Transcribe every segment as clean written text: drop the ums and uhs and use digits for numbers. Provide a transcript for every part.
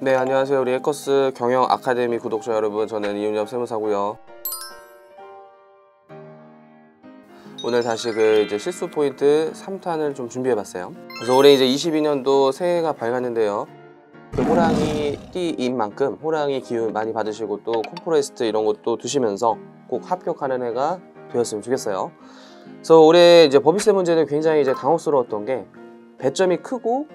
네, 안녕하세요. 우리 해커스 경영 아카데미 구독자 여러분, 저는 이윤엽 세무사고요. 오늘 다시 이제 실수 포인트 3탄을 좀 준비해봤어요. 그래서 올해 이제 22년도 새해가 밝았는데요. 호랑이 띠인 만큼 호랑이 기운 많이 받으시고 또 콤프레스트 이런 것도 드시면서 꼭 합격하는 해가 되었으면 좋겠어요. 그래서 올해 이제 법인세 문제는 굉장히 이제 당혹스러웠던 게 배점이 크고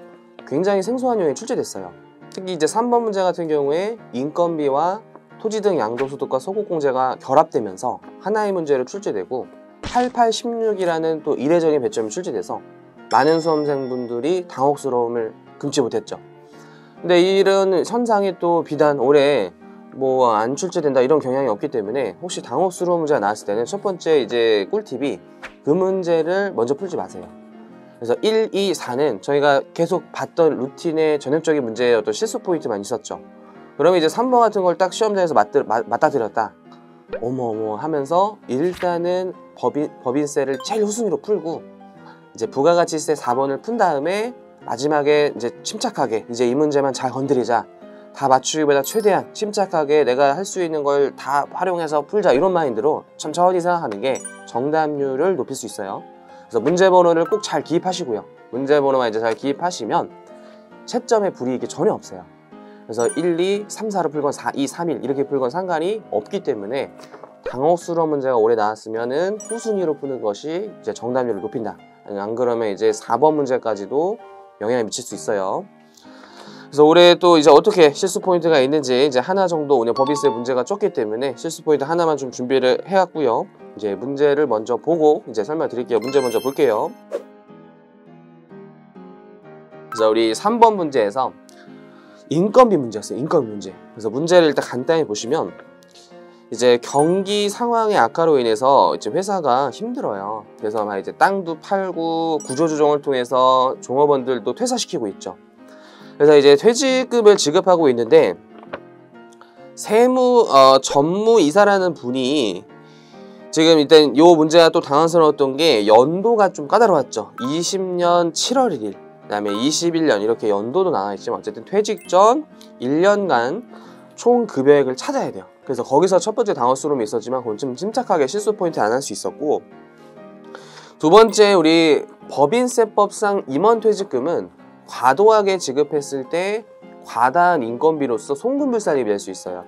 굉장히 생소한 요인이 출제됐어요. 특히 이제 3번 문제 같은 경우에 인건비와 토지 등 양도소득과 소득공제가 결합되면서 하나의 문제로 출제되고 8816이라는 또 이례적인 배점이 출제돼서 많은 수험생분들이 당혹스러움을 금치 못했죠. 근데 이런 현상이 또 비단 올해 뭐 안 출제된다 이런 경향이 없기 때문에 혹시 당혹스러운 문제가 나왔을 때는 첫 번째 이제 꿀팁이 그 문제를 먼저 풀지 마세요. 그래서 1, 2, 4는 저희가 계속 봤던 루틴의 전형적인 문제의 어떤 실수 포인트만 있었죠. 그러면 이제 3번 같은 걸 딱 시험장에서 맞닥뜨렸다. 어머 하면서 일단은 법인세를 제일 후순위로 풀고 이제 부가가치세 4번을 푼 다음에 마지막에 이제 침착하게 이제 이 문제만 잘 건드리자. 다 맞추기보다 최대한 침착하게 내가 할 수 있는 걸 다 활용해서 풀자 이런 마인드로 천천히 생각하는 게 정답률을 높일 수 있어요. 그래서 문제번호를 꼭 잘 기입하시고요. 문제번호만 이제 잘 기입하시면 채점에 불이익이 전혀 없어요. 그래서 1, 2, 3, 4로 풀건 4, 2, 3, 1 이렇게 풀건 상관이 없기 때문에 당혹스러운 문제가 올해 나왔으면은 후순위로 푸는 것이 이제 정답률을 높인다. 안 그러면 이제 4번 문제까지도 영향을 미칠 수 있어요. 그래서 올해 또 이제 어떻게 실수 포인트가 있는지 이제 하나 정도 오늘 법인세 문제가 적기 때문에 실수 포인트 하나만 좀 준비를 해왔고요. 이제 문제를 먼저 보고 이제 설명드릴게요. 문제 먼저 볼게요. 그래서 우리 3번 문제에서 인건비 문제였어요. 인건비 문제. 그래서 문제를 일단 간단히 보시면 이제 경기 상황의 악화로 인해서 이제 회사가 힘들어요. 그래서 막 이제 땅도 팔고 구조조정을 통해서 종업원들도 퇴사시키고 있죠. 그래서 이제 퇴직금을 지급하고 있는데 전무이사라는 분이 지금 일단 요 문제가 또 당황스러웠던 게 연도가 좀 까다로웠죠. 20년 7월 1일 그 다음에 21년 이렇게 연도도 나와있지만 어쨌든 퇴직 전 1년간 총 급여액을 찾아야 돼요. 그래서 거기서 첫 번째 당황스러움이 있었지만 그건 좀 침착하게 실수 포인트 안 할 수 있었고, 두 번째 우리 법인세법상 임원 퇴직금은 과도하게 지급했을 때 과다한 인건비로서 송금불산이 될 수 있어요.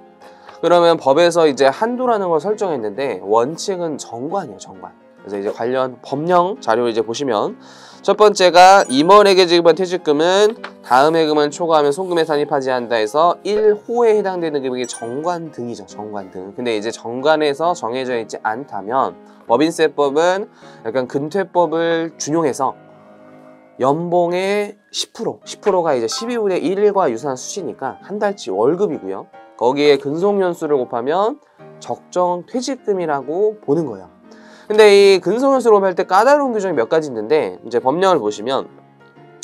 그러면 법에서 이제 한도라는 걸 설정했는데 원칙은 정관이에요, 정관. 그래서 이제 관련 법령 자료 이제 보시면 첫 번째가 임원에게 지급한 퇴직금은 다음 해금을 초과하면 송금에 산입하지 않는다 해서 1호에 해당되는 금액이 정관 등이죠, 정관 등. 근데 이제 정관에서 정해져 있지 않다면 법인세법은 약간 근퇴법을 준용해서 연봉의 10%가 이제 12분의 1과 유사한 수치니까 한 달치 월급이고요. 거기에 근속연수를 곱하면 적정 퇴직금이라고 보는 거예요. 근데 이 근속연수를 곱할 때 까다로운 규정이 몇 가지 있는데 이제 법령을 보시면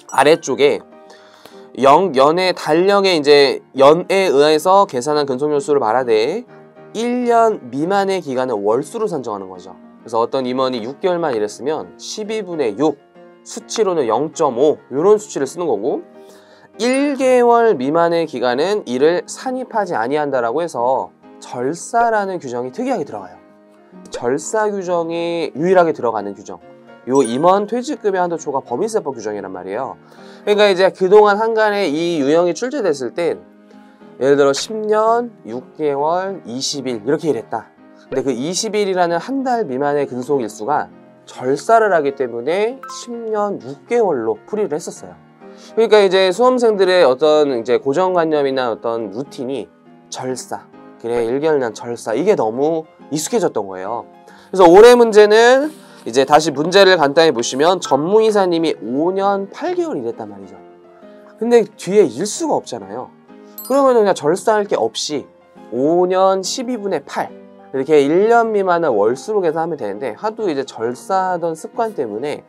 아래쪽에 연의 달력의 이제 연에 의해서 계산한 근속연수를 말하되 1년 미만의 기간을 월수로 산정하는 거죠. 그래서 어떤 임원이 6개월만 일했으면 12분의 6 수치로는 0.5 이런 수치를 쓰는 거고 1개월 미만의 기간은 이를 산입하지 아니한다라고 해서 절사라는 규정이 특이하게 들어가요. 절사 규정이 유일하게 들어가는 규정. 요 임원 퇴직급여 한도초과 법인세법 규정이란 말이에요. 그러니까 이제 그동안 한간에 이 유형이 출제됐을 땐 예를 들어 10년, 6개월, 20일 이렇게 일했다. 근데 그 20일이라는 한 달 미만의 근속 일수가 절사를 하기 때문에 10년 6개월로 풀이를 했었어요. 그러니까 이제 수험생들의 어떤 이제 고정관념이나 어떤 루틴이 절사, 그래 1개월 난 절사 이게 너무 익숙해졌던 거예요. 그래서 올해 문제는 이제 다시 문제를 간단히 보시면 전무이사님이 5년 8개월 일했단 말이죠. 근데 뒤에 일수가 없잖아요. 그러면 그냥 절사할 게 없이 5년 12분의 8 이렇게 1년 미만을 월수로 계산하면 되는데 하도 이제 절사하던 습관 때문에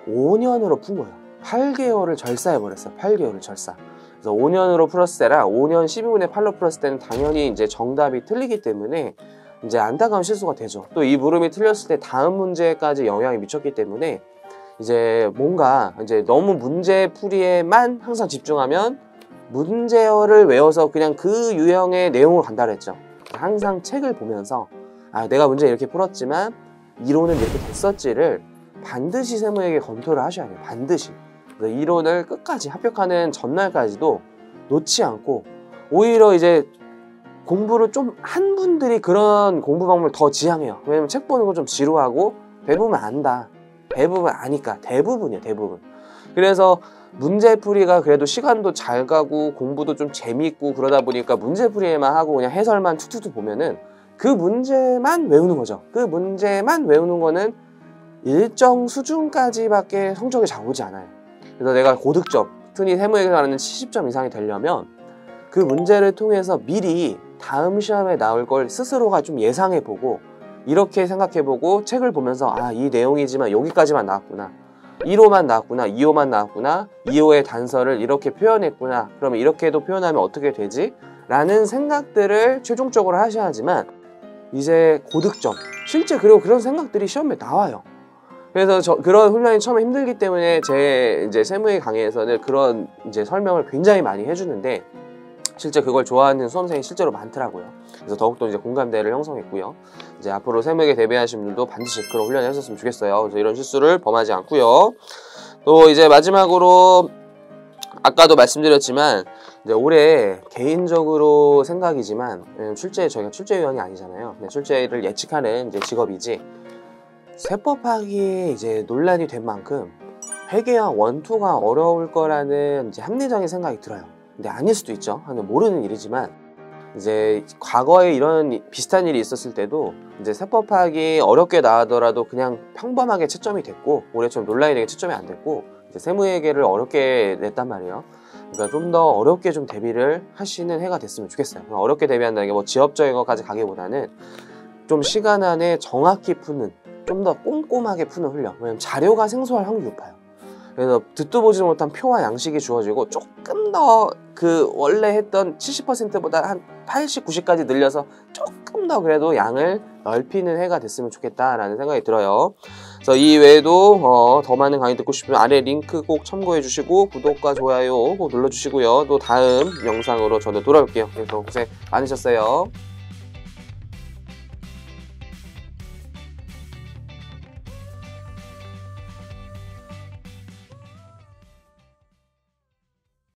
5년으로 푼 거예요. 8개월을 절사해버렸어요. 8개월을 절사. 그래서 5년으로 풀었을 때랑 5년 12분의 8로 풀었을 때는 당연히 이제 정답이 틀리기 때문에 이제 안타까운 실수가 되죠. 또 이 물음이 틀렸을 때 다음 문제까지 영향이 미쳤기 때문에 이제 뭔가 이제 너무 문제풀이에만 항상 집중하면 문제어를 외워서 그냥 그 유형의 내용으로 간다 그랬죠. 항상 책을 보면서 아, 내가 문제 이렇게 풀었지만 이론은 이렇게 됐었지를 반드시 세무에게 검토를 하셔야 돼요. 반드시. 이론을 끝까지 합격하는 전날까지도 놓지 않고 오히려 이제 공부를 좀 한 분들이 그런 공부 방법을 더 지향해요. 왜냐면 책 보는 거 좀 지루하고 대부분 안다. 대부분 아니까. 대부분이에요. 대부분. 그래서 문제풀이가 그래도 시간도 잘 가고 공부도 좀 재밌고 그러다 보니까 문제풀이만 하고 그냥 해설만 툭툭툭 보면은 그 문제만 외우는 거죠. 그 문제만 외우는 거는 일정 수준까지밖에 성적이 잘 오지 않아요. 그래서 내가 고득점, 흔히 세무에서 말하는 70점 이상이 되려면 그 문제를 통해서 미리 다음 시험에 나올 걸 스스로가 좀 예상해보고 이렇게 생각해보고 책을 보면서 아, 이 내용이지만 여기까지만 나왔구나. 1호만 나왔구나. 2호만 나왔구나. 2호의 단서를 이렇게 표현했구나. 그러면 이렇게도 표현하면 어떻게 되지? 라는 생각들을 최종적으로 하셔야지만 이제 고득점, 실제 그리고 그런 생각들이 시험에 나와요. 그래서 그런 훈련이 처음에 힘들기 때문에 제 이제 세무의 강의에서는 그런 이제 설명을 굉장히 많이 해주는데 실제 그걸 좋아하는 수험생이 실제로 많더라고요. 그래서 더욱더 이제 공감대를 형성했고요. 이제 앞으로 세무에 대비하시는 분들도 반드시 그런 훈련을 하셨으면 좋겠어요. 그래서 이런 실수를 범하지 않고요. 또 이제 마지막으로 아까도 말씀드렸지만 이제 올해 개인적으로 생각이지만 저희가 출제위원이 아니잖아요. 출제를 예측하는 이제 직업이지 세법학이 이제 논란이 된 만큼 회계와 원투가 어려울 거라는 이제 합리적인 생각이 들어요. 근데 아닐 수도 있죠. 모르는 일이지만 이제 과거에 이런 비슷한 일이 있었을 때도 이제 세법학이 어렵게 나오더라도 그냥 평범하게 채점이 됐고 올해처럼 논란이 되게 채점이 안 됐고 이제 세무회계를 어렵게 냈단 말이에요. 그러니까 좀 더 어렵게 좀 대비를 하시는 해가 됐으면 좋겠어요. 어렵게 대비한다는 게 뭐 지엽적인 것까지 가기보다는 좀 시간 안에 정확히 푸는 좀 더 꼼꼼하게 푸는 훈련. 왜냐면 자료가 생소할 확률이 높아요. 그래서 듣도 보지 못한 표와 양식이 주어지고 조금 더 그 원래 했던 70%보다 한 80, 90까지 늘려서 조금 더 그래도 양을 넓히는 해가 됐으면 좋겠다라는 생각이 들어요. 그래서 이 외에도 더 많은 강의 듣고 싶으면 아래 링크 꼭 참고해 주시고 구독과 좋아요 꼭 눌러주시고요. 또 다음 영상으로 저는 돌아올게요. 그래서 고생 많으셨어요.